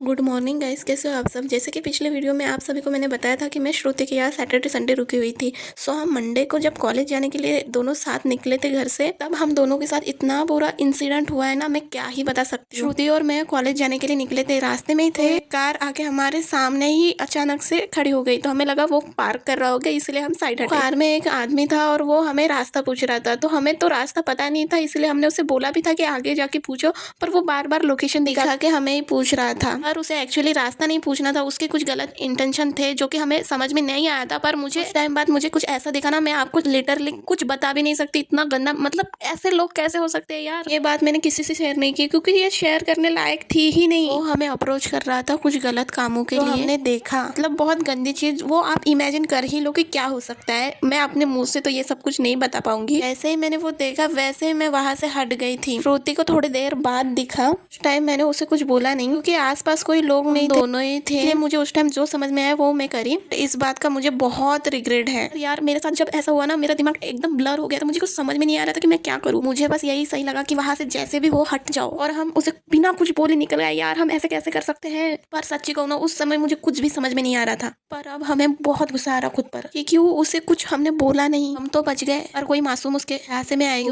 Good morning guys, कैसे हो आप सब। जैसे कि पिछले वीडियो में आप सभी को मैंने बताया था कि मैं श्रुति के यहाँ सैटरडे संडे रुकी हुई थी। सो हम मंडे को जब कॉलेज जाने के लिए दोनों साथ निकले थे घर से, तब हम दोनों के साथ इतना बुरा इंसिडेंट हुआ है ना, मैं क्या ही बता सकती हूँ। श्रुति और मैं कॉलेज जाने के लिए निकले थे, रास्ते में ही थे, कार आके हमारे सामने ही अचानक से खड़ी हो गई। तो हमें लगा वो पार्क कर रहा होगा, इसलिए हम साइड हटे। कार में एक आदमी था और वो हमें रास्ता पूछ रहा था। तो हमें तो रास्ता पता नहीं था, इसलिए हमने उसे बोला भी था कि आगे जाके पूछो, पर वो बार बार लोकेशन दिखा के हमें ही पूछ रहा था। और उसे एक्चुअली रास्ता नहीं पूछना था, उसके कुछ गलत इंटेंशन थे जो कि हमें समझ में नहीं आया था। पर मुझे टाइम बाद मुझे कुछ ऐसा दिखा ना, मैं आपको लिटरली कुछ बता भी नहीं सकती, इतना गंदा। मतलब ऐसे लोग कैसे हो सकते हैं यार। ये बात मैंने किसी से शेयर नहीं की क्योंकि ये शेयर करने लायक थी ही नहीं। वो हमें अप्रोच कर रहा था कुछ गलत कामों के लिए। हमने देखा, मतलब बहुत गंदी चीज, वो आप इमेजिन कर ही लो कि क्या हो सकता है। मैं अपने मुंह से तो ये सब कुछ नहीं बता पाऊंगी। जैसे ही मैंने वो देखा वैसे ही मैं वहां से हट गई थी। श्रुति को थोड़ी देर बाद दिखा। उस टाइम मैंने उसे कुछ बोला नहीं क्योंकि आसपास कोई लोग नहीं थे, दोनों ही थे। इसलिए मुझे उस टाइम जो समझ में आया वो मैं करी। इस बात का मुझे बहुत रिग्रेट है यार। मेरे साथ जब ऐसा हुआ ना, मेरा दिमाग एकदम ब्लर हो गया था, मुझे कुछ समझ में नहीं आ रहा था कि मैं क्या करूं। मुझे बस यही सही लगा कि वहां से जैसे भी हो हट जाओ, और हम उसे बिना कुछ बोले निकल गए। यार हम ऐसे कैसे कर सकते हैं। पर सच्ची कहूं ना, उस समय मुझे कुछ भी समझ में नहीं आ रहा था। पर अब हमें बहुत गुस्सा आ रहा खुद पर कि क्यों उसे कुछ हमने बोला नहीं। हम तो बच गए और कोई मासूम उसके हाथ में आएगी।